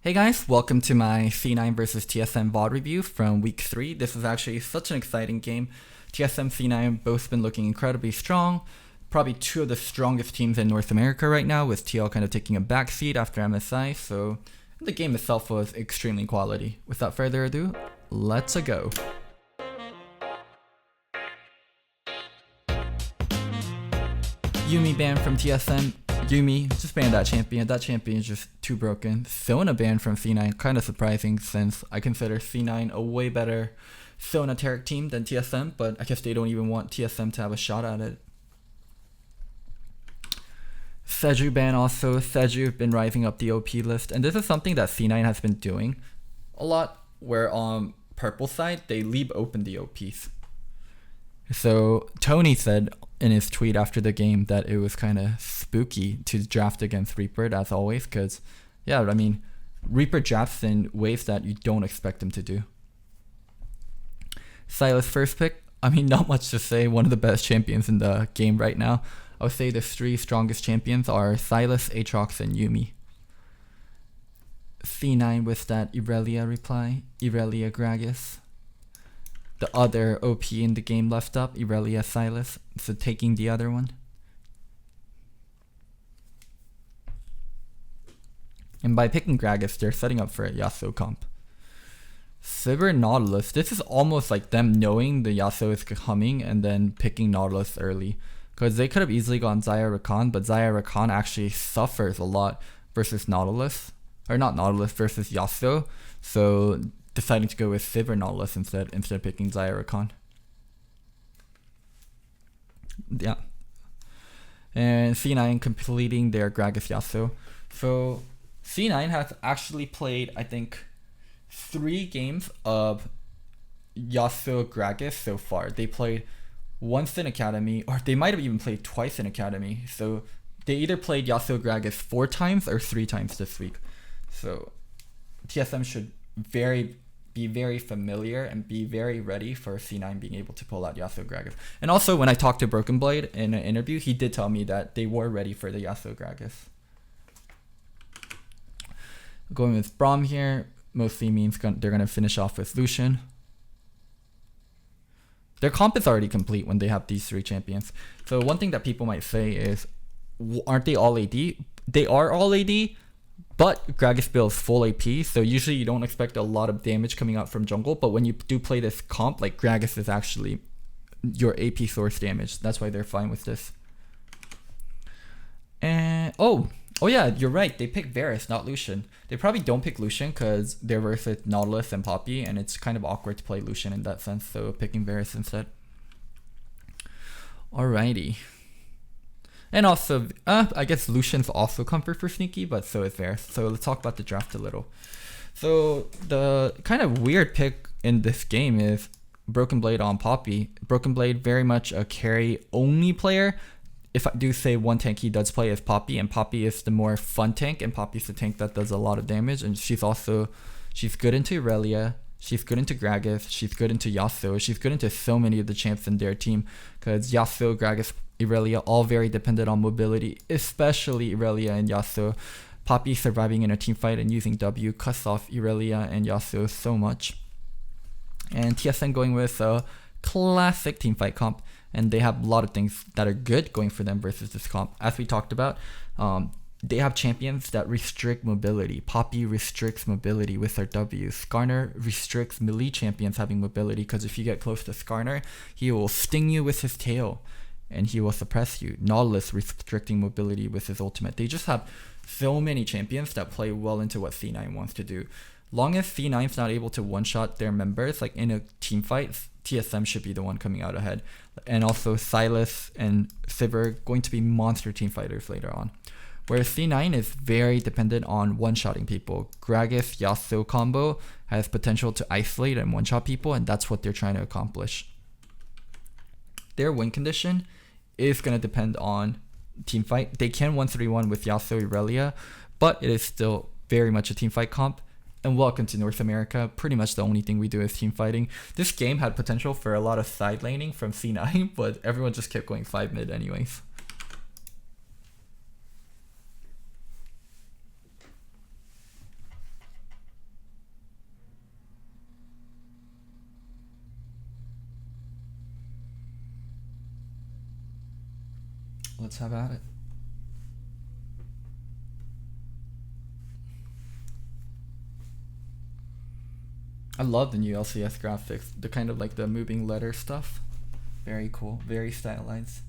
Hey guys, welcome to my C9 versus TSM VOD review from week 3. This is actually such an exciting game. TSM C9 both been looking incredibly strong. Probably two of the strongest teams in North America right now, with TL kind of taking a backseat after MSI, so the game itself was extremely quality. Without further ado, let's go. Yuumi banned from TSM. Yuumi, just ban that champion. That champion is just too broken. Sona banned from C9, kind of surprising since I consider C9 a way better Sona Taric team than TSM, but I guess they don't even want TSM to have a shot at it. Seju ban also. Seju been rising up the OP list, and this is something that C9 has been doing a lot, where on purple side, they leave open the OPs. So Tony said in his tweet after the game that it was kind of spooky to draft against Reaper, as always, because, yeah, I mean, Reaper drafts in ways that you don't expect him to do. Sylas first pick, I mean, not much to say. One of the best champions in the game right now. I would say the three strongest champions are Sylas, Aatrox, and Yuumi. C9 with that Irelia reply, Irelia Gragas. The other OP in the game left up, Irelia Sylas, so taking the other one. And by picking Gragas, they're setting up for a Yasuo comp. Sivir Nautilus, this is almost like them knowing the Yasuo is coming and then picking Nautilus early. Because they could have easily gone Xayah Rakan, but Xayah Rakan actually suffers a lot versus Nautilus. Or not Nautilus, versus Yasuo. So deciding to go with Sivir Nautilus instead of picking Xayah Rakan. Yeah. And C9 completing their Gragas Yasuo. So C9 has actually played, I think, 3 games of Yasuo Gragas so far. They played once in Academy, or they might have even played twice in Academy. So they either played Yasuo Gragas 4 times or 3 times this week. So TSM should be very familiar and be very ready for C9 being able to pull out Yasuo Gragas. And also, when I talked to Broken Blade in an interview, he did tell me that they were ready for the Yasuo Gragas. Going with Braum here mostly means they're going to finish off with Lucian. Their comp is already complete when they have these 3 champions. So one thing that people might say is, aren't they all AD? They are all AD, but Gragas builds full AP, so usually you don't expect a lot of damage coming out from jungle, but when you do play this comp, like, Gragas is actually your AP source damage. That's why they're fine with this. And oh yeah, you're right, they picked Varus, not Lucian. They probably don't pick Lucian because they're versus Nautilus and Poppy, and it's kind of awkward to play Lucian in that sense, so picking Varus instead. Alrighty. And also, I guess Lucian's also comfort for Sneaky, but so is Varus. So let's talk about the draft a little. So the kind of weird pick in this game is Broken Blade on Poppy. Broken Blade very much a carry only player. If I do say one tank he does play is Poppy, and Poppy is the more fun tank, and Poppy's the tank that does a lot of damage, and she's good into Irelia, she's good into Gragas, she's good into Yasuo, she's good into so many of the champs in their team, because Yasuo, Gragas, Irelia all very dependent on mobility, especially Irelia and Yasuo. Poppy surviving in a team fight and using W cuts off Irelia and Yasuo so much. And TSM going with a classic team fight comp, and they have a lot of things that are good going for them versus this comp. As we talked about, they have champions that restrict mobility. Poppy restricts mobility with her W. Skarner restricts melee champions having mobility, because if you get close to Skarner, he will sting you with his tail and he will suppress you. Nautilus restricting mobility with his ultimate. They just have so many champions that play well into what C9 wants to do. Long as C9's not able to one-shot their members, like in a team fight, TSM should be the one coming out ahead. And also Sylas and Sivir going to be monster team fighters later on. Whereas C9 is very dependent on one-shotting people. Gragas Yasuo combo has potential to isolate and one-shot people, and that's what they're trying to accomplish. Their win condition is going to depend on team fight. They can 1-3-1 with Yasuo Irelia, but it is still very much a team fight comp. And welcome to North America. Pretty much the only thing we do is team fighting. This game had potential for a lot of side laning from C9, but everyone just kept going 5 mid anyways. Let's have at it. I love the new LCS graphics. The kind of like the moving letter stuff. Very cool. Very stylized.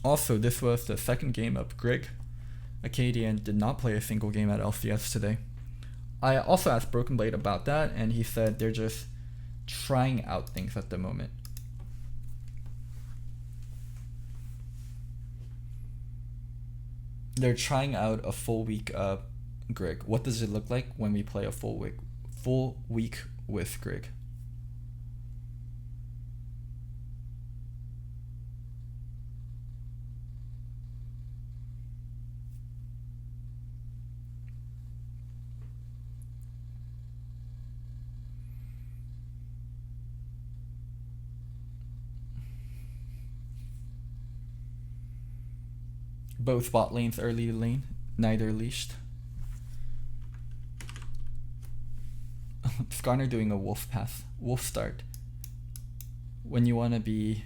Also, this was the second game of Grig. Acadian did not play a single game at LCS today. I also asked Broken Blade about that, and he said they're just trying out things at the moment. They're trying out a full week of Grig. What does it look like when we play a full week with Grig? Both bot lanes early lane, neither leashed. Skarner doing a wolf path, wolf start. When you want to be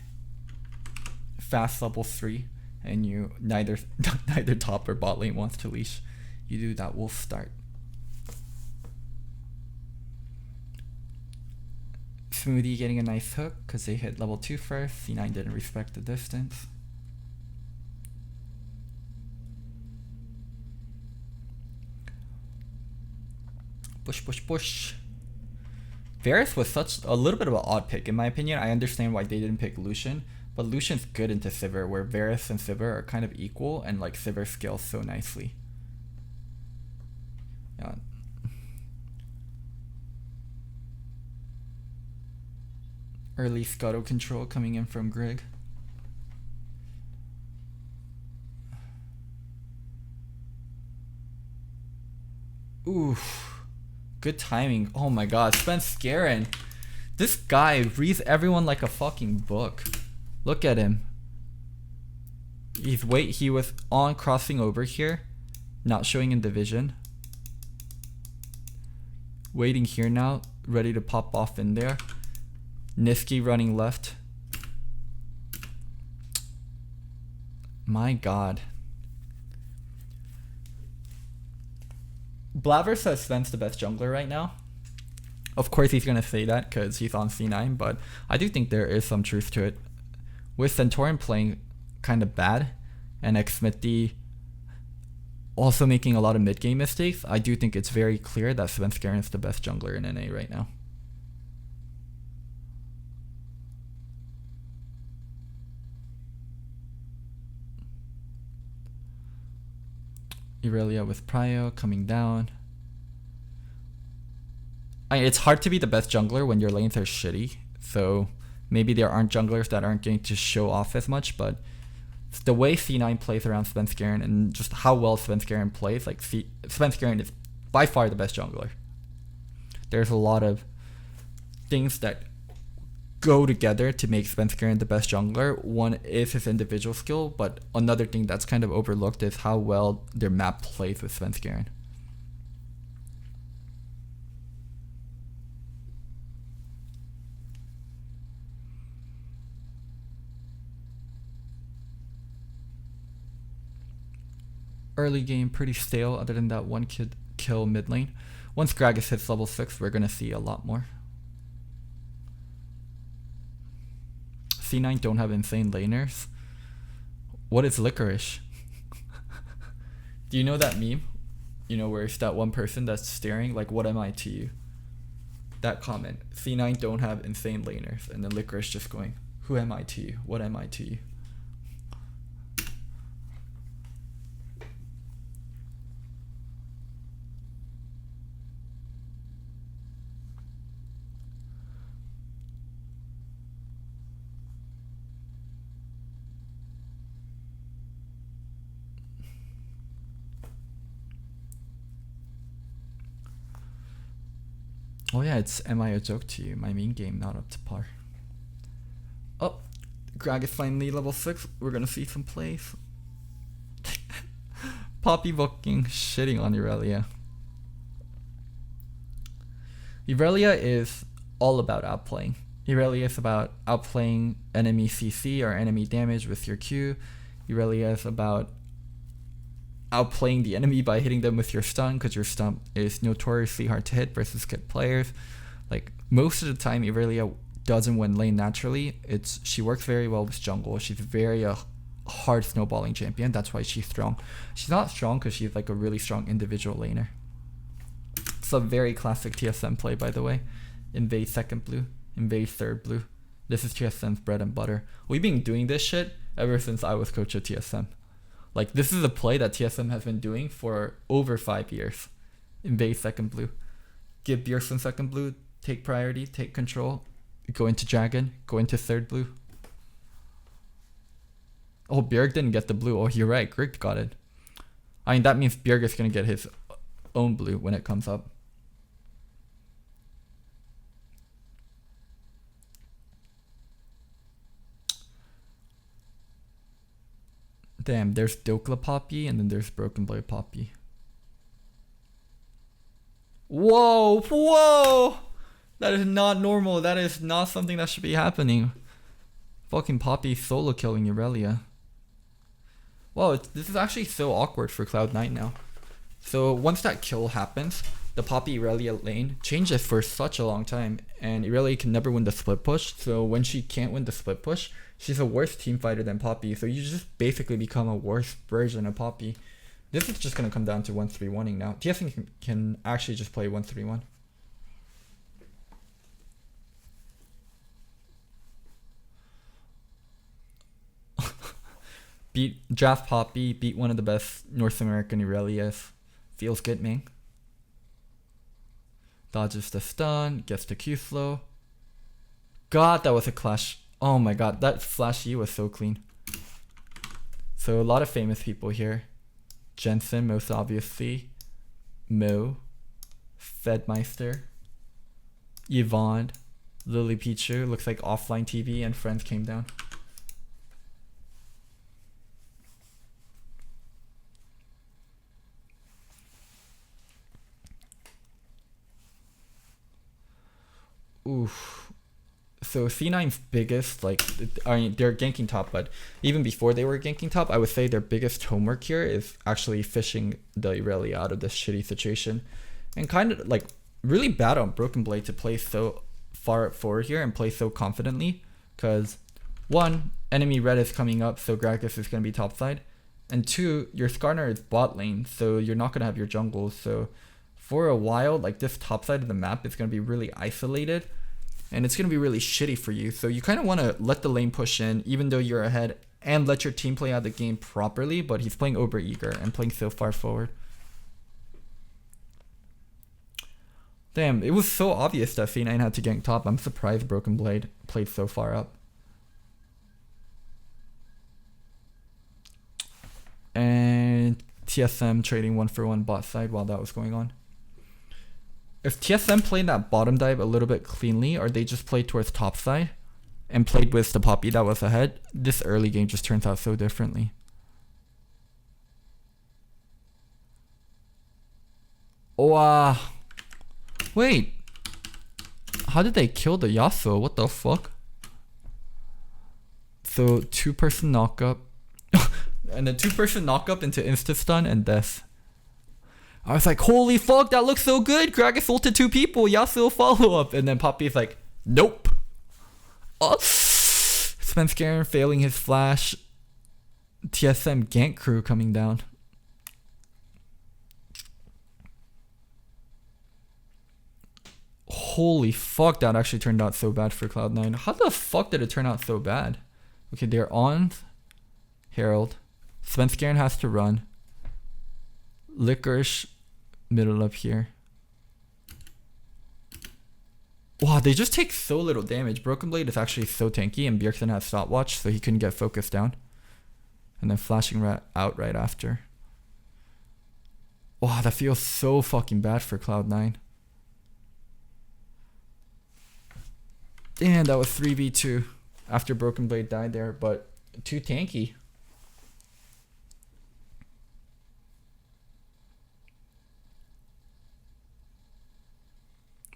fast level 3 and you neither top or bot lane wants to leash, you do that wolf start. Smoothie getting a nice hook because they hit level 2 first. C9 didn't respect the distance. Push. Varus was such a little bit of an odd pick in my opinion. I understand why they didn't pick Lucian, but Lucian's good into Sivir, where Varus and Sivir are kind of equal, and like Sivir scales so nicely. Yeah. Early scuttle control coming in from Grig. Oof. Good timing. Oh my god, Spence Garen. This guy reads everyone like a fucking book. Look at him. He was on crossing over here, not showing in division. Waiting here now, ready to pop off in there. Niski running left. My god. Blaver says Sven's the best jungler right now. Of course he's gonna say that because he's on C9, but I do think there is some truth to it. With Centaurian playing kind of bad and Xmithy also making a lot of mid-game mistakes, I do think it's very clear that Sven Skaren is the best jungler in NA right now. Irelia with Prio coming down. It's hard to be the best jungler when your lanes are shitty, so maybe there aren't junglers that aren't getting to show off as much, but the way C9 plays around Svenskeren and just how well Svenskeren plays, like Svenskeren is by far the best jungler. There's a lot of things that go together to make Svenskeren the best jungler. One is his individual skill, but another thing that's kind of overlooked is how well their map plays with Svenskeren. Early game pretty stale other than that one kill mid lane. Once Gragas hits level 6, we're going to see a lot more. C9 don't have insane laners. What is licorice? Do you know that meme? You know where it's that one person that's staring like, what am I to you? That comment. C9 don't have insane laners, and then licorice just going, who am I to you? What am I to you? Oh yeah, it's Am I a Joke to You? My main game not up to par. Oh, Greg is finally level 6. We're gonna see some plays. Poppy booking shitting on Irelia. Irelia is all about outplaying. Irelia is about outplaying enemy CC or enemy damage with your Q. Irelia is about outplaying the enemy by hitting them with your stun, because your stun is notoriously hard to hit versus good players. Like, most of the time, Irelia doesn't win lane naturally. She works very well with jungle. She's very hard snowballing champion. That's why she's strong. She's not strong because she's like a really strong individual laner. It's a very classic TSM play, by the way. Invade second blue, invade third blue. This is TSM's bread and butter. We've been doing this shit ever since I was coach of TSM. Like, this is a play that TSM has been doing for over 5 years. Invade second blue. Give Bjergsen second blue, take priority, take control, go into dragon, go into third blue. Oh, Bjerg didn't get the blue. Oh, you're right, Grig got it. I mean, that means Bjerg is going to get his own blue when it comes up. Damn, there's Dokla Poppy and then there's Broken Blade Poppy. Whoa, whoa! That is not normal. That is not something that should be happening. Fucking Poppy solo killing Irelia. Wow, this is actually so awkward for Cloud9 now. So once that kill happens, the Poppy Irelia lane changes for such a long time, and Irelia can never win the split push. So when she can't win the split push, she's a worse team fighter than Poppy. So you just basically become a worse version of Poppy. This is just going to come down to 1-3-1ing now. TSM can actually just play 1-3-1. Draft Poppy, beat one of the best North American Irelias. Feels good, man. Dodges the stun, gets the Q slow. God, that was a clash. Oh my god, that flash E was so clean. So a lot of famous people here. Jensen, most obviously. Mo. Fedmeister. Yvonne. Lily Pichu. Looks like offline TV and friends came down. Oof. So C9's biggest, like, I mean, they're ganking top, but even before they were ganking top, I would say their biggest homework here is actually fishing the Irelia out of this shitty situation. And kind of, like, really bad on Broken Blade to play so far forward here and play so confidently. Because, one, enemy red is coming up, so Gragas is going to be topside. And two, your Skarner is bot lane, so you're not going to have your jungle. So for a while, like, this top side of the map is going to be really isolated, and it's going to be really shitty for you. So you kind of want to let the lane push in, even though you're ahead, and let your team play out the game properly, but he's playing over eager and playing so far forward. Damn, it was so obvious that C9 had to gank top. I'm surprised Broken Blade played so far up. And TSM trading 1-for-1 bot side while that was going on. If TSM played that bottom dive a little bit cleanly, or they just played towards top side and played with the Poppy that was ahead, this early game just turns out so differently. Oh, wait. How did they kill the Yasuo? What the fuck? So 2-person knockup. And then 2-person knockup into insta-stun and death. I was like, holy fuck, that looks so good. Gragas ulted 2 people. Yasuo follow-up. And then Poppy's like, nope. Oh. Svenskeren failing his flash. TSM gank crew coming down. Holy fuck, that actually turned out so bad for Cloud9. How the fuck did it turn out so bad? Okay, they're on Herald. Svenskeren has to run. Licorice middle up here. Wow, they just take so little damage. Broken Blade is actually so tanky, and Bjergsen has stopwatch, so he couldn't get focused down. And then flashing out right after. Wow, that feels so fucking bad for Cloud9. Damn, that was 3v2 after Broken Blade died there, but too tanky.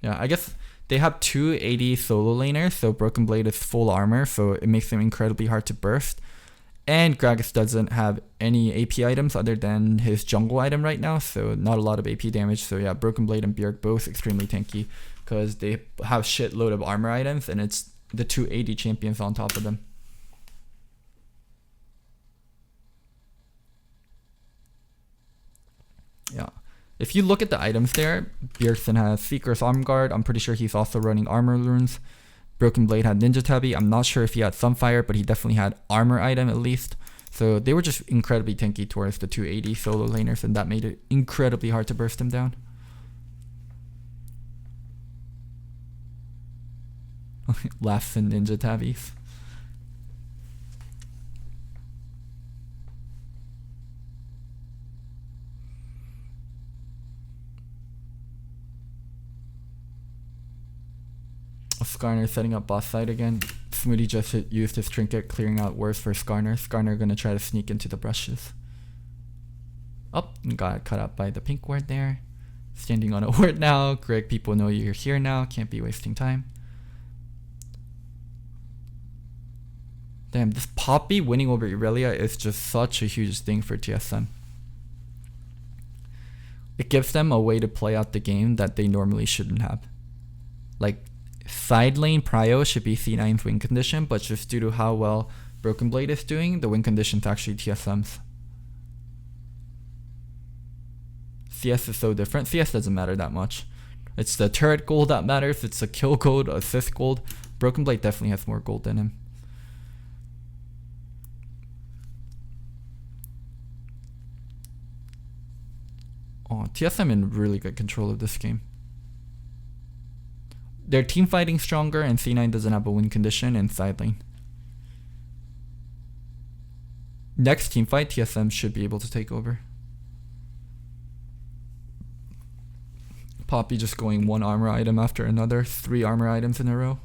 Yeah, I guess they have two AD solo laners, so Broken Blade is full armor, so it makes them incredibly hard to burst. And Gragas doesn't have any AP items other than his jungle item right now, so not a lot of AP damage. So yeah, Broken Blade and Bjerg both extremely tanky because they have shitload of armor items, and it's the two AD champions on top of them. Yeah. If you look at the items there, Bjergsen has Seeker's Arm Guard. I'm pretty sure he's also running armor runes. Broken Blade had Ninja Tabby. I'm not sure if he had Sunfire, but he definitely had armor item at least. So they were just incredibly tanky towards the 280 solo laners, and that made it incredibly hard to burst them down. Laughs and Ninja Tabbies. Skarner setting up boss side again. Smoothie just used his trinket, clearing out worse for Skarner. Skarner gonna try to sneak into the brushes. Oh, got cut out by the pink ward there. Standing on a ward now. Greg, people know you're here now. Can't be wasting time. Damn, this Poppy winning over Irelia is just such a huge thing for TSM. It gives them a way to play out the game that they normally shouldn't have. Like, side lane prio should be C9's win condition, but just due to how well Broken Blade is doing, the win condition's actually TSM's. CS is so different. CS doesn't matter that much. It's the turret gold that matters. It's the kill gold, assist gold. Broken Blade definitely has more gold than him. Oh, TSM in really good control of this game. Their team fighting stronger, and C9 doesn't have a win condition in side lane. Next team fight, TSM should be able to take over. Poppy just going one armor item after another, 3 armor items in a row.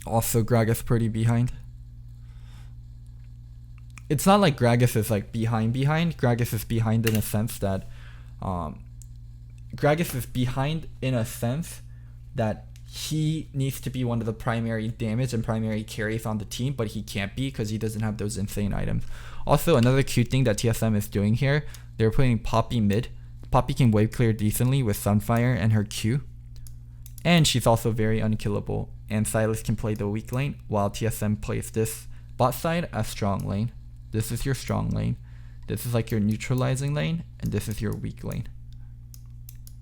Also, Gragas pretty behind. It's not like Gragas is like behind. Gragas is behind in a sense that he needs to be one of the primary damage and primary carries on the team, but he can't be because he doesn't have those insane items. Also, another cute thing that TSM is doing here, they're putting Poppy mid. Poppy can wave clear decently with Sunfire and her Q. And she's also very unkillable. And Sylas can play the weak lane, while TSM plays this bot side as strong lane. This is your strong lane. This is like your neutralizing lane, and this is your weak lane.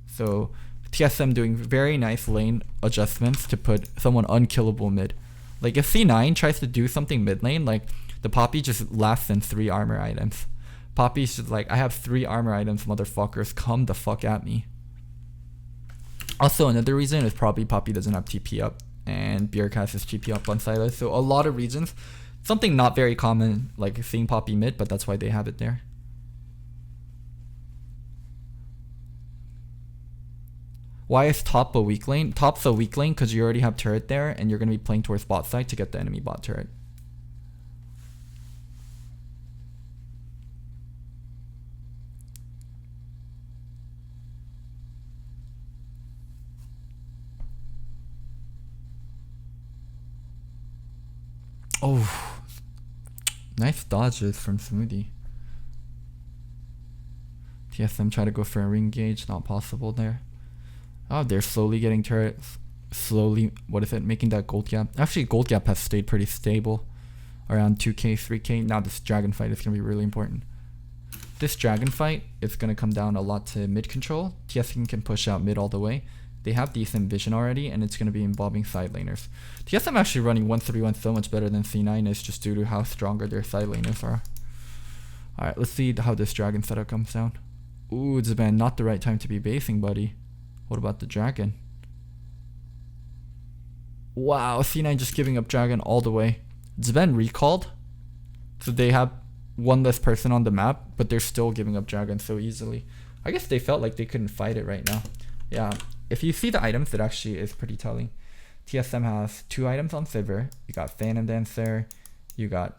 So TSM doing very nice lane adjustments to put someone unkillable mid. Like if C9 tries to do something mid lane, like the Poppy just lasts in 3 armor items. Poppy's just like, I have 3 armor items, motherfuckers, come the fuck at me. Also, another reason is probably Poppy doesn't have TP up, and Bjerg has his TP up on Sylas. So a lot of reasons. Something not very common, like seeing Poppy mid, but that's why they have it there. Why is top a weak lane? Top's a weak lane because you already have turret there, and you're going to be playing towards bot side to get the enemy bot turret. Oh, nice dodges from Smoothie. TSM try to go for a ring gauge, not possible there. Oh, they're slowly getting turrets. Slowly, making that gold gap. Actually, gold gap has stayed pretty stable. Around 2k, 3k. Now this dragon fight is going to be really important. This dragon fight is going to come down a lot to mid control. TSM can push out mid all the way. They have decent vision already, and it's going to be involving side laners. TSM actually running 1-3-1 so much better than C9 is just due to how stronger their side laners are. Alright, let's see how this dragon setup comes down. Ooh, Zaban, not the right time to be basing, buddy. What about the dragon? Wow, C9 just giving up dragon all the way. Zaban recalled, so they have one less person on the map, but they're still giving up dragon so easily. I guess they felt like they couldn't fight it right now. Yeah. If you see the items, it actually is pretty telling. TSM has 2 items on Sivir. You got Phantom Dancer. You got,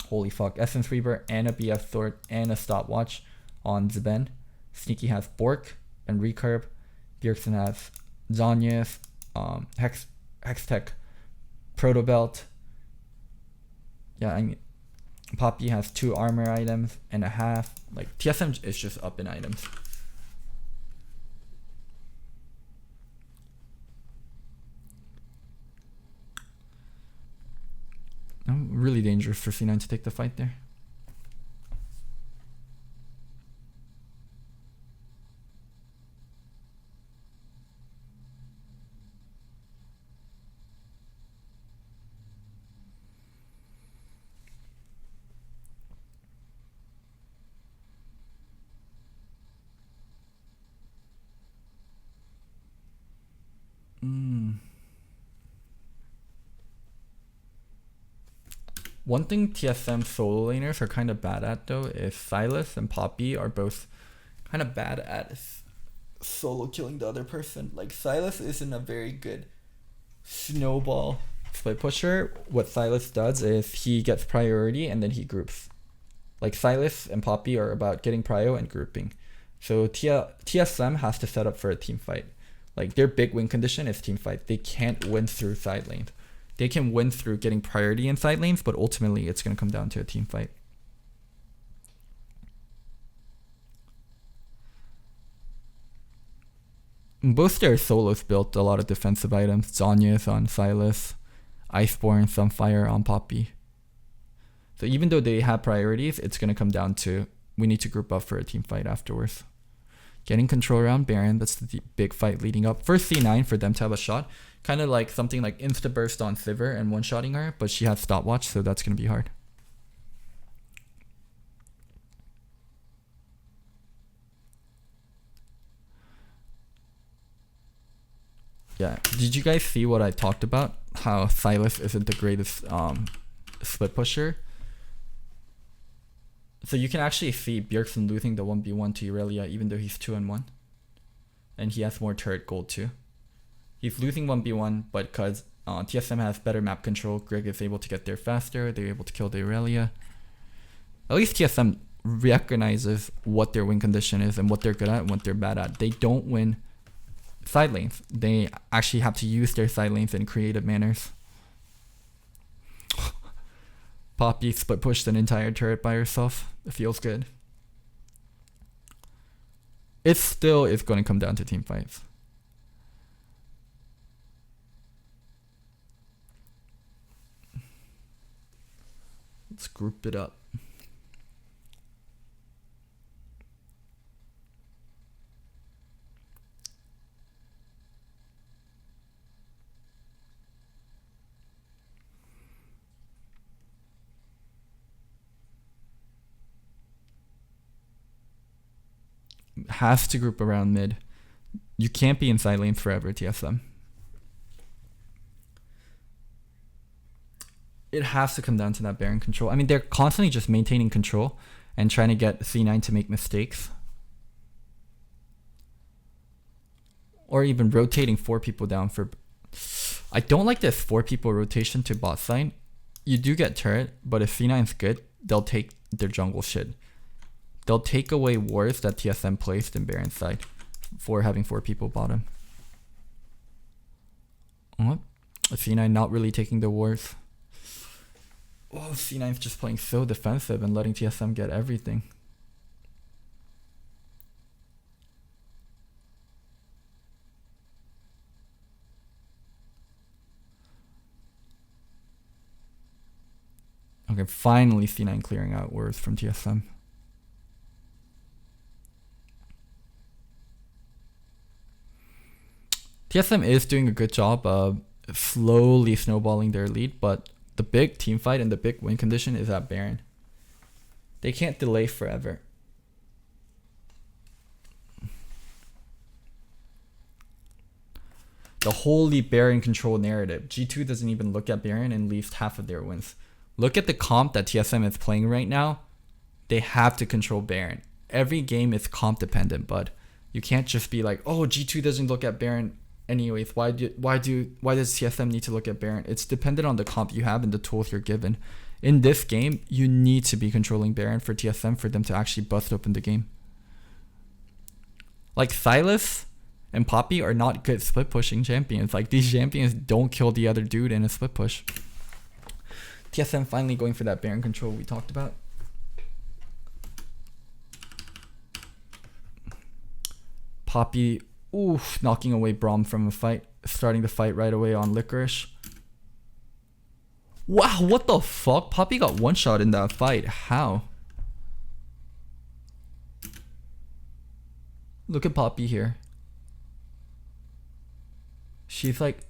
holy fuck, Essence Reaver and a BF Sword and a Stopwatch on Zben. Sneaky has Bork and Recurve. Bjergsen has Zanyas, Hextech, Protobelt. Yeah, I mean, Poppy has 2 armor items and a half. Like, TSM is just up in items. Really dangerous for C9 to take the fight there. One thing TSM solo laners are kind of bad at though is Silas and Poppy are both kind of bad at solo killing the other person. Like Silas isn't a very good snowball split pusher. What Silas does is he gets priority and then he groups. Like Silas and Poppy are about getting prio and grouping. So TSM has to set up for a team fight. Like their big win condition is team fight. They can't win through side lanes. They can win through getting priority in side lanes, but ultimately it's going to come down to a team fight. Both their solos built a lot of defensive items. Zanya's on Silas, Iceborne, Sunfire on Poppy. So even though they have priorities, it's going to come down to we need to group up for a team fight afterwards. Getting control around Baron, that's the big fight leading up. First C9 for them to have a shot. Kind of like something like insta burst on Sivir and one-shotting her, but she has stopwatch, so that's going to be hard. Yeah, did you guys see what I talked about? How Silas isn't the greatest split pusher. So you can actually see Bjergsen losing the 1v1 to Irelia even though he's 2-1. And he has more turret gold too. He's losing 1v1, but because TSM has better map control, Greg is able to get there faster. They're able to kill the Irelia. At least TSM recognizes what their win condition is and what they're good at and what they're bad at. They don't win side lanes. They actually have to use their side lanes in creative manners. Poppy split pushed an entire turret by herself. It feels good. It still is going to come down to team fights. Let's group it up. Has to group around mid. You can't be in side lane forever, TSM. It has to come down to that Baron control. I mean, they're constantly just maintaining control and trying to get C9 to make mistakes. Or even rotating 4 people down for... I don't like this 4 people rotation to bot side. You do get turret, but if C9's good, they'll take their jungle shit. They'll take away wards that TSM placed in Baron side for having 4 people bottom. What? C9 not really taking the wards. Oh, C9's just playing so defensive and letting TSM get everything. Okay, finally C9 clearing out wards from TSM. TSM is doing a good job of slowly snowballing their lead, but the big team fight and the big win condition is at Baron. They can't delay forever. The wholly Baron control narrative. G2 doesn't even look at Baron and leaves half of their wins. Look at the comp that TSM is playing right now. They have to control Baron. Every game is comp dependent, but you can't just be like, oh, G2 doesn't look at Baron anyways. Why does TSM need to look at Baron? It's dependent on the comp you have and the tools you're given. In this game, you need to be controlling Baron for TSM for them to actually bust open the game. Like Silas and Poppy are not good split pushing champions. Like, these champions don't kill the other dude in a split push. TSM finally going for that Baron control we talked about. Poppy, oof, knocking away Braum from a fight. Starting the fight right away on Licorice. Wow, what the fuck? Poppy got one shot in that fight. How? Look at Poppy here. She's like,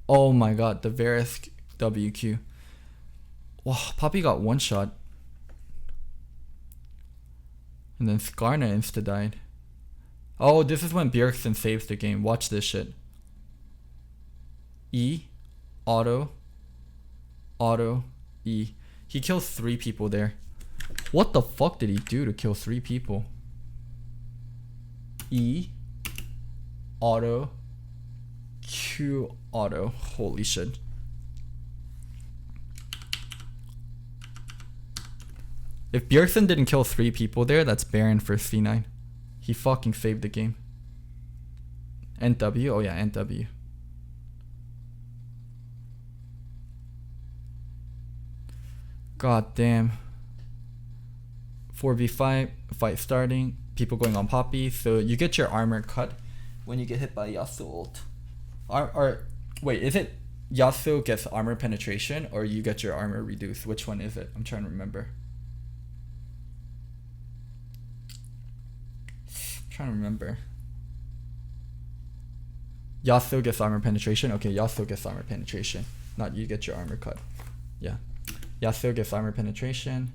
oh my god, the Verisk WQ. Wow, Poppy got one shot. And then Skarna insta-died. Oh, this is when Bjergsen saves the game. Watch this shit. E, auto, auto, E. He kills 3 people there. What the fuck did he do to kill 3 people? E, auto, Q, auto. Holy shit. If Bjergsen didn't kill 3 people there, that's Baron for C9. He fucking saved the game. NW? Oh yeah, NW. God damn. 4v5, fight starting, people going on Poppy. So you get your armor cut when you get hit by Yasuo ult. Wait, is it Yasuo gets armor penetration or you get your armor reduced? Which one is it? I'm trying to remember. Yasuo gets armor penetration. Okay, Yasuo gets armor penetration. Not you get your armor cut. Yeah. Yasuo gets armor penetration.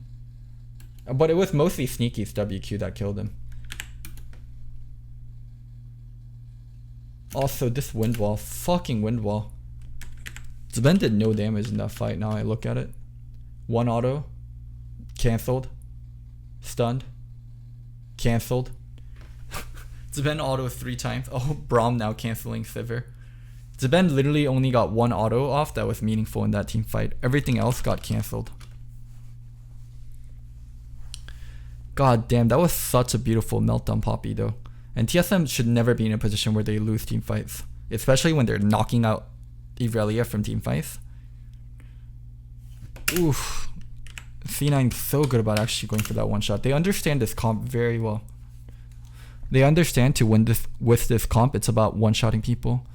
But it was mostly Sneaky's WQ that killed him. Also, this wind wall. Fucking wind wall. Zben did no damage in that fight. Now I look at it. 1 auto. Cancelled. Stunned. Cancelled. Zben auto 3 times. Oh, Braum now cancelling Sivir. Zben literally only got 1 auto off that was meaningful in that team fight. Everything else got cancelled. God damn, that was such a beautiful meltdown Poppy though. And TSM should never be in a position where they lose team fights. Especially when they're knocking out Irelia from team fights. Oof. C9's so good about actually going for that one shot. They understand this comp very well. They understand to win this with this comp, it's about one-shotting people.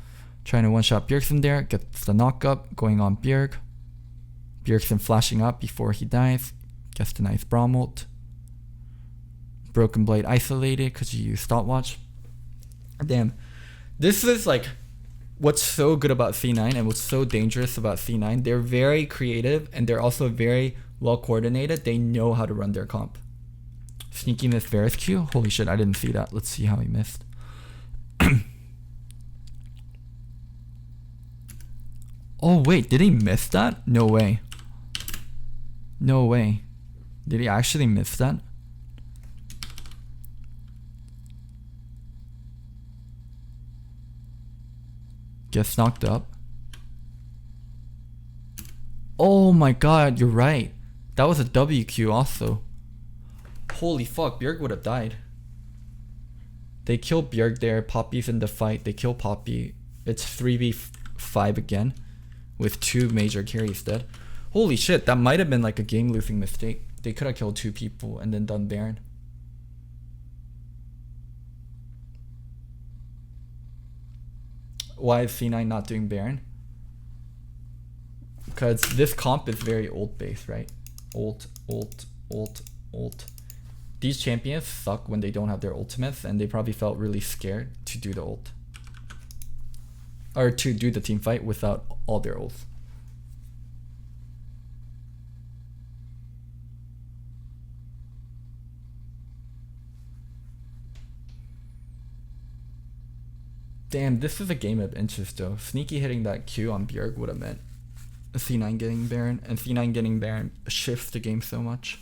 Trying to one-shot Bjergsen there, gets the knock-up, going on Bjerg. Bjergsen flashing up before he dies, gets the nice Braum ult. Broken Blade isolated because you use stopwatch. Damn. This is like what's so good about C9 and what's so dangerous about C9. They're very creative and they're also very well coordinated. They know how to run their comp. Sneaky missed Varus Q. Holy shit, I didn't see that. Let's see how he missed. Oh wait, did he miss that? No way. No way. Did he actually miss that? Gets knocked up. Oh my god, you're right. That was a WQ also. Holy fuck, Bjerg would have died. They kill Bjerg there. Poppy's in the fight. They kill Poppy. It's 3v5 again with 2 major carries dead. Holy shit, that might have been like a game-losing mistake. They could have killed 2 people and then done Baron. Why is C9 not doing Baron? Because this comp is very ult-based, right? Ult. These champions suck when they don't have their ultimates, and they probably felt really scared to do the ult. Or to do the team fight without all their ults. Damn, this is a game of interest though. Sneaky hitting that Q on Bjerg would have meant C9 getting Baron, and C9 getting Baron shifts the game so much.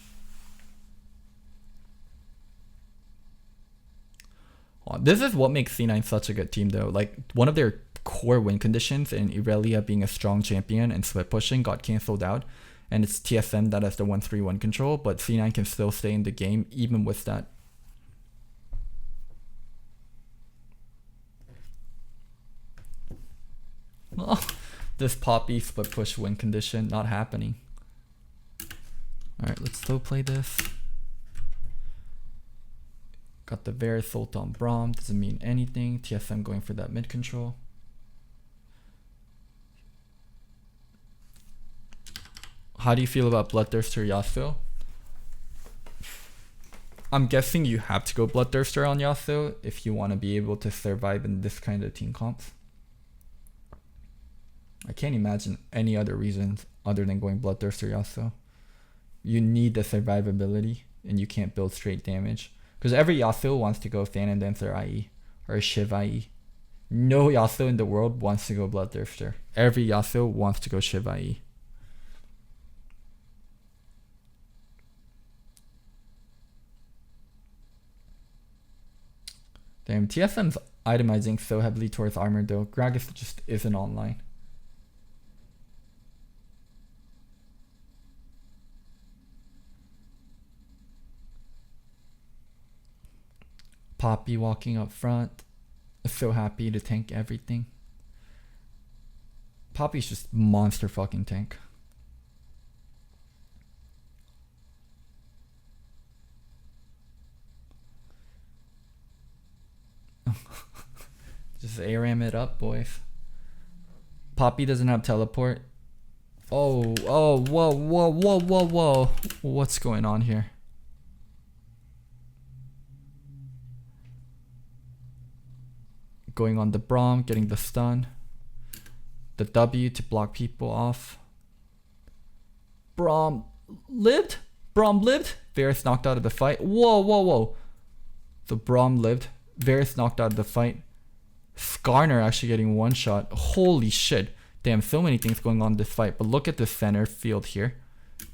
This is what makes C9 such a good team though. Like, one of their core win conditions in Irelia being a strong champion and split pushing got cancelled out, and it's TSM that has the 1-3-1 control, but C9 can still stay in the game even with that. Oh, this Poppy split push win condition not happening. Alright, let's slow play this. Got the Varus ult on Braum, doesn't mean anything. TSM going for that mid control. How do you feel about Bloodthirster Yasuo? I'm guessing you have to go Bloodthirster on Yasuo if you want to be able to survive in this kind of team comps. I can't imagine any other reasons other than going Bloodthirster Yasuo. You need the survivability and you can't build straight damage. Because every Yasuo wants to go Fan and Dancer IE or Shiv IE. No Yasuo in the world wants to go Bloodthirster. Every Yasuo wants to go Shiv IE. Damn, TSM's itemizing so heavily towards armor though. Gragas just isn't online. Poppy walking up front. So happy to tank everything. Poppy's just monster fucking tank. Just ARAM it up, boys. Poppy doesn't have teleport. Oh, whoa. What's going on here? Going on the Braum, getting the stun. The W to block people off. Braum lived? Braum lived? Varus knocked out of the fight. Whoa. The Braum lived. Varus knocked out of the fight. Skarner actually getting one shot. Holy shit. Damn, so many things going on in this fight. But look at the center field here.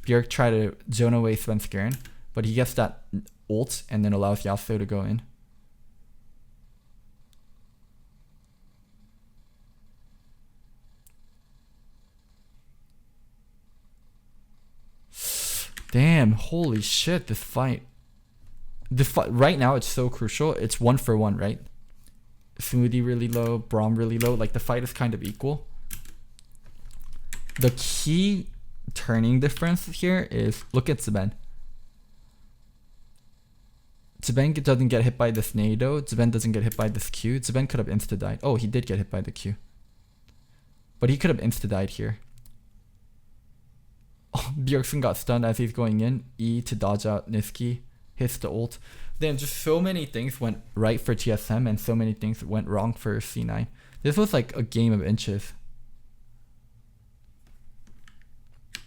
Bjerg tried to zone away Svenskeren, but he gets that ult and then allows Yasuo to go in. Damn, holy shit, this fight. Right now, it's so crucial. It's 1-for-1, right? Smoothie really low, Braum really low. Like, the fight is kind of equal. The key turning difference here is, look at Zben. Zben doesn't get hit by this Nado. Zben doesn't get hit by this Q. Zben could have insta-died. Oh, he did get hit by the Q. But he could have insta-died here. Oh, Bjergsen got stunned as he's going in. E to dodge out Niski. Hits the ult. Then just so many things went right for TSM and so many things went wrong for C9. This was like a game of inches.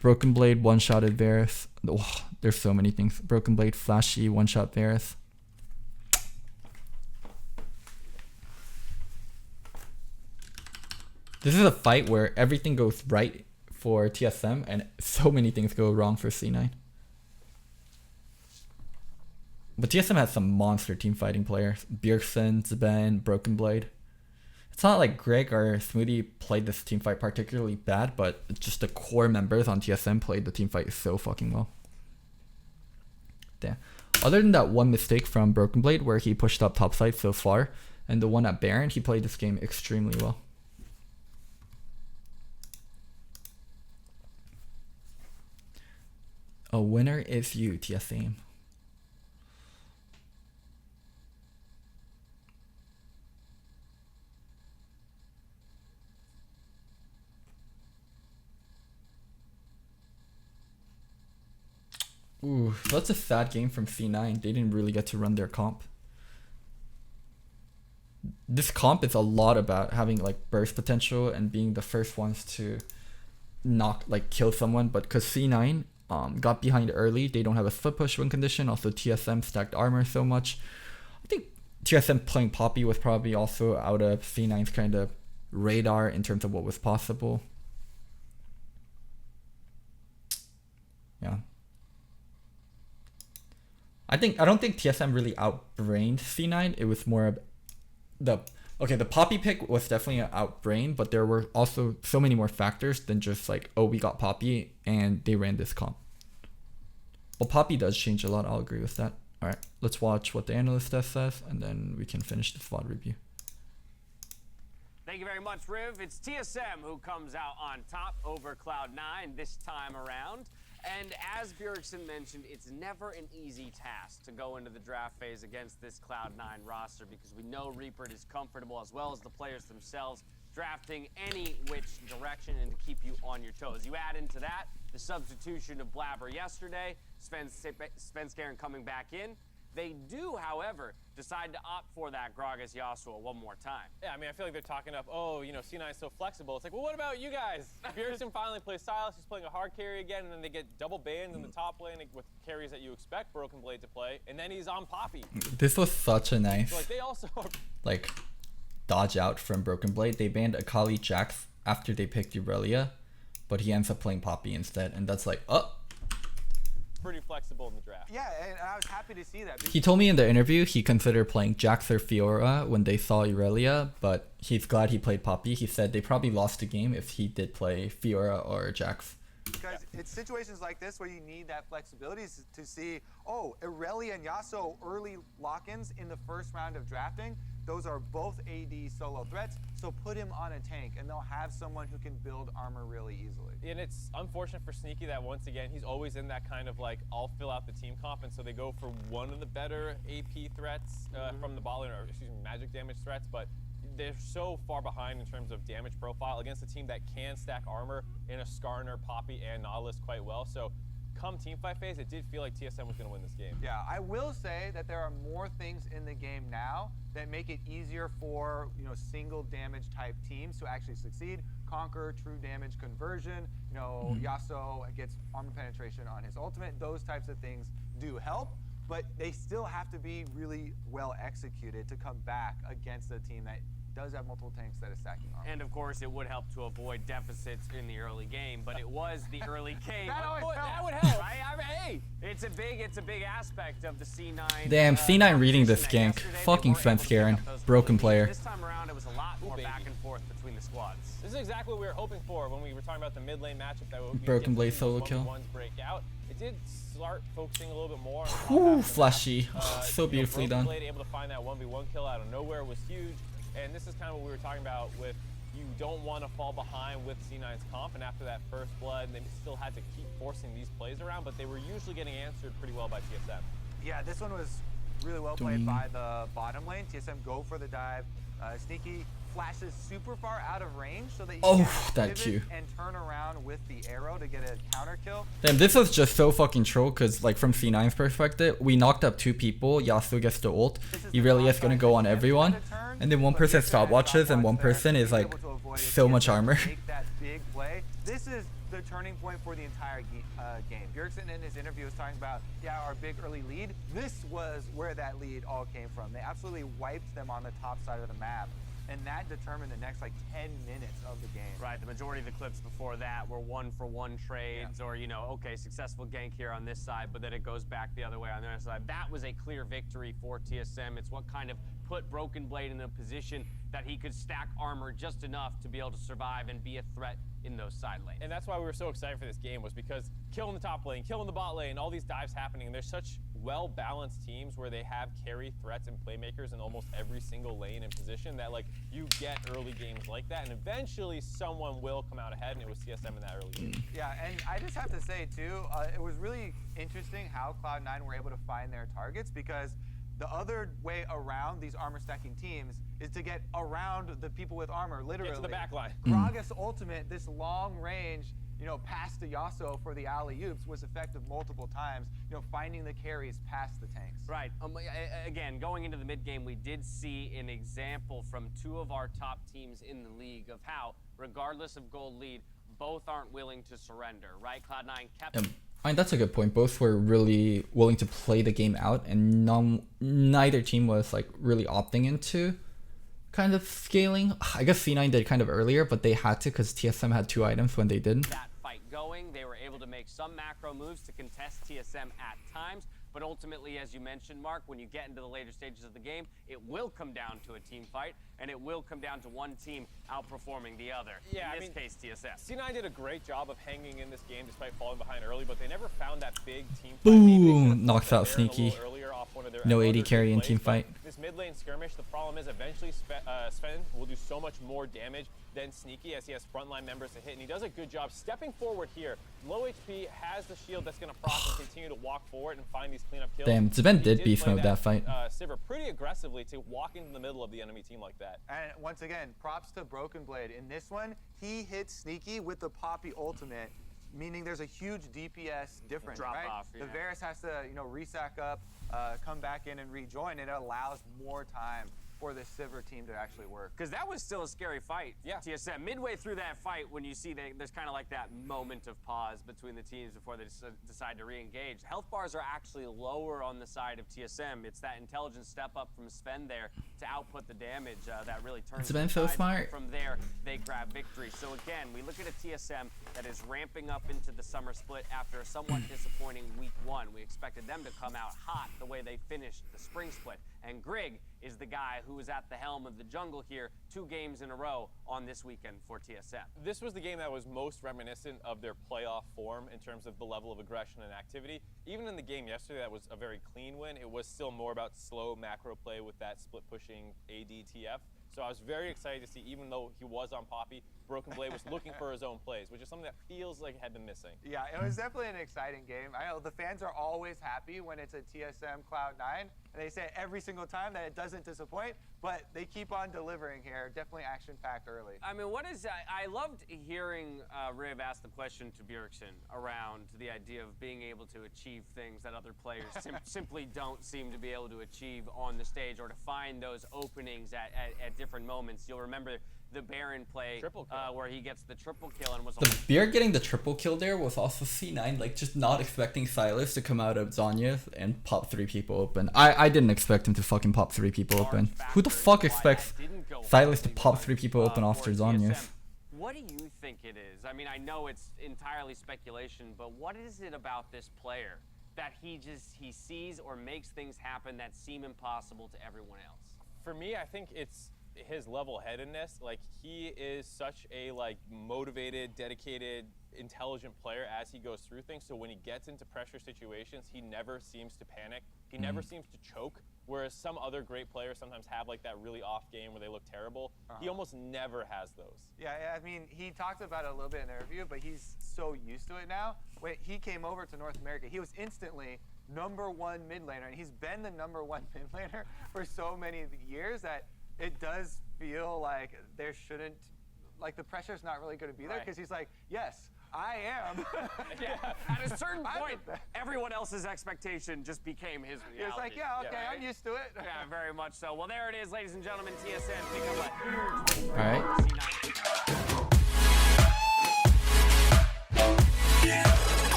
Broken Blade one-shotted Varus. Oh, there's so many things. Broken Blade flashy one-shot Varus. This is a fight where everything goes right for TSM and so many things go wrong for C9. But TSM has some monster team fighting players. Bjergsen, Zben, Broken Blade. It's not like Greg or Smoothie played this team fight particularly bad, but just the core members on TSM played the team fight so fucking well. Damn. Other than that one mistake from Broken Blade where he pushed up topside so far, and the one at Baron, he played this game extremely well. A winner is you, TSM. Ooh, that's a sad game from C9. They didn't really get to run their comp. This comp is a lot about having like burst potential and being the first ones to kill someone. But because C9 got behind early, they don't have a foot push win condition. Also, TSM stacked armor so much. I think TSM playing Poppy was probably also out of C9's kind of radar in terms of what was possible. Yeah. I don't think TSM really outbrained C9. It was more of the Poppy pick was definitely an outbrain, but there were also so many more factors than just like, oh, we got Poppy and they ran this comp. Well, Poppy does change a lot. I'll agree with that. All right, let's watch what the analyst desk says, and then we can finish this VOD review. Thank you. you very much, Riv. It's TSM who comes out on top over Cloud9 this time around. And as Bjergsen mentioned, it's never an easy task to go into the draft phase against this Cloud9 roster because we know Reaper is comfortable, as well as the players themselves, drafting any which direction and to keep you on your toes. You add into that the substitution of Blabber yesterday, Svenskeren coming back in. They do, however, decide to opt for that Gragas Yasuo one more time. Yeah, I mean, I feel like they're talking up, oh, you know, C9 is so flexible. It's like, well, what about you guys? Bjergsen finally plays Silas, he's playing a hard carry again, and then they get double banned in the top lane with carries that you expect Broken Blade to play, and then he's on Poppy. This was such a nice, So, like, they also like, dodge out from Broken Blade. They banned Akali Jax after they picked Irelia, but he ends up playing Poppy instead, and that's like, oh. pretty flexible in the draft. Yeah, and I was happy to see that. He told me in the interview he considered playing Jax or Fiora when they saw Irelia, but he's glad he played Poppy. He said they probably lost the game if he did play Fiora or Jax. Because it's situations like this where you need that flexibility to see, oh, Irelia and Yasuo early lock-ins in the first round of drafting. Those are both AD solo threats, so put him on a tank, and they'll have someone who can build armor really easily. And it's unfortunate for Sneaky that once again, he's always in that kind of like, I'll fill out the team comp, and so they go for one of the better AP threats from the bot lane, or excuse me, magic damage threats, but they're so far behind in terms of damage profile against a team that can stack armor in a Skarner, Poppy, and Nautilus quite well. So come teamfight phase, it did feel like TSM was going to win this game. Yeah, I will say that there are more things in the game now that make it easier for, you know, single damage type teams to actually succeed. Conquer, true damage conversion, you know, Yasuo gets armor penetration on his ultimate. Those types of things do help, but they still have to be really well executed to come back against a team that does have multiple tanks that is stacking armor. And of course, it would help to avoid deficits in the early game, but it was the early game. That would help, right? I mean, hey, it's a big aspect of the C9. Damn, C9 reading this gank. Fucking Svenskeren. Broken player. This time around, it was a lot more back and forth between the squads. This is exactly what we were hoping for when we were talking about the mid lane matchup that would Broken Blade solo kill. Ones break out. It did start focusing a little bit more. Ooh, flashy. So beautifully done. Broken Blade able to find that 1v1 kill out of nowhere was huge. And this is kind of what we were talking about with you don't want to fall behind with C9's comp, and after that first blood, they still had to keep forcing these plays around, but they were usually getting answered pretty well by TSM. Yeah, this one was really well played by the bottom lane. TSM go for the dive. Sneaky flashes super far out of range so that he can that pivot Q. and turn around with the arrow to get a counter kill. Damn, this was just so fucking troll because, like, from C9's perspective, we knocked up 2 people. Yasuo gets the ult. Irelia's gonna go on everyone. And then one person stopwatches and one person is, like, so much armor. Make that big play. This is the turning point for the entire game. Bjergsen in his interview was talking about, yeah, our big early lead. This was where that lead all came from. They absolutely wiped them on the top side of the map. And that determined the next like 10 minutes of the game. Right, the majority of the clips before that were 1-for-1 trades, or, you know, okay, successful gank here on this side, but then it goes back the other way on the other side. That was a clear victory for TSM. It's what kind of put Broken Blade in a position that he could stack armor just enough to be able to survive and be a threat in those side lanes. And that's why we were so excited for this game, was because killing the top lane, killing the bot lane, all these dives happening, and there's such well-balanced teams where they have carry threats and playmakers in almost every single lane and position that, like, you get early games like that, and eventually someone will come out ahead, and it was TSM in that early game. Yeah, and I just have to say, too, it was really interesting how Cloud9 were able to find their targets, because the other way around these armor stacking teams is to get around the people with armor, literally. Get to the back line. Gragas ultimate, this long range, you know, past the Yasuo for the alley-oops was effective multiple times, you know, finding the carries past the tanks. Right. Again, going into the mid-game, we did see an example from 2 of our top teams in the league of how, regardless of gold lead, both aren't willing to surrender, right? Cloud9 kept... I mean, that's a good point. Both were really willing to play the game out, and neither team was, like, really opting into kind of scaling. I guess C9 did kind of earlier, but they had to because TSM had 2 items when they didn't. That fight going, they were able to make some macro moves to contest TSM at times, but ultimately, as you mentioned, Mark, when you get into the later stages of the game, it will come down to a team fight, and it will come down to one team outperforming the other. Yeah, in this case, TSM. C9 did a great job of hanging in this game despite falling behind early, but they never found that big team fight. Boom! Knocks out Sneaky. Off one of their No AD carry in team fight. This mid mid lane skirmish. The problem is eventually Sven will do so much more damage than Sneaky as he has frontline members to hit, and he does a good job stepping forward here. Low HP has the shield that's going to proc and continue to walk forward and find these cleanup kills. Damn, Sven He did beast play mode that fight. Sivir pretty aggressively to walk into the middle of the enemy team like that. And once again, props to Broken Blade. In this one, he hits Sneaky with the Poppy ultimate, meaning there's a huge DPS difference, Drop right? off, yeah. The Varus has to, resack up, come back in and rejoin, and it allows more time for the Sivir team to actually work. Because that was still a scary fight. Yeah. TSM, midway through that fight, when you see there's kind of like that moment of pause between the teams before they decide to re-engage. Health bars are actually lower on the side of TSM. It's that intelligent step up from Sven there to output the damage that really turns Sven so the tide. smart. From there, they grab victory. So again, we look at a TSM that is ramping up into the summer split after a somewhat disappointing week 1. We expected them to come out hot the way they finished the spring split. And Grig is the guy who is at the helm of the jungle here 2 games in a row on this weekend for TSM. This was the game that was most reminiscent of their playoff form in terms of the level of aggression and activity. Even in the game yesterday, that was a very clean win. It was still more about slow macro play with that split pushing ADTF. So I was very excited to see, even though he was on Poppy, Broken Blade was looking for his own plays, which is something that feels like had been missing. Yeah, it was definitely an exciting game. I know the fans are always happy when it's a TSM Cloud9, and they say every single time that it doesn't disappoint, but they keep on delivering here. Definitely action-packed early. I mean, I loved hearing Riv ask the question to Bjergsen around the idea of being able to achieve things that other players simply don't seem to be able to achieve on the stage, or to find those openings at different moments. You'll remember the Baron play where he gets the triple kill and was The Beer getting the triple kill there was also C9, like just not expecting Silas to come out of Zanya and pop 3 people open. I didn't expect him to fucking pop 3 people open. Who the fuck expects Silas to pop 3 people open after Zanya? What do you think it is? I mean, I know it's entirely speculation, but what is it about this player that he sees or makes things happen that seem impossible to everyone else? For me, I think it's his level-headedness. Like, he is such a motivated, dedicated, intelligent player as he goes through things. So when he gets into pressure situations, he never seems to panic. He never seems to choke. Whereas some other great players sometimes have that really off game where they look terrible. He almost never has those. Yeah, I mean, he talked about it a little bit in the interview, but he's so used to it now. When he came over to North America, he was instantly #1 mid laner, and he's been the #1 mid laner for so many years that it does feel like there shouldn't, the pressure's not really going to be there, because he's like, yes, I am. Yeah. At a certain point, everyone else's expectation just became his reality. It's like, yeah, okay, I'm used to it. Yeah, very much so. Well, there it is, ladies and gentlemen. TSM pick up a huge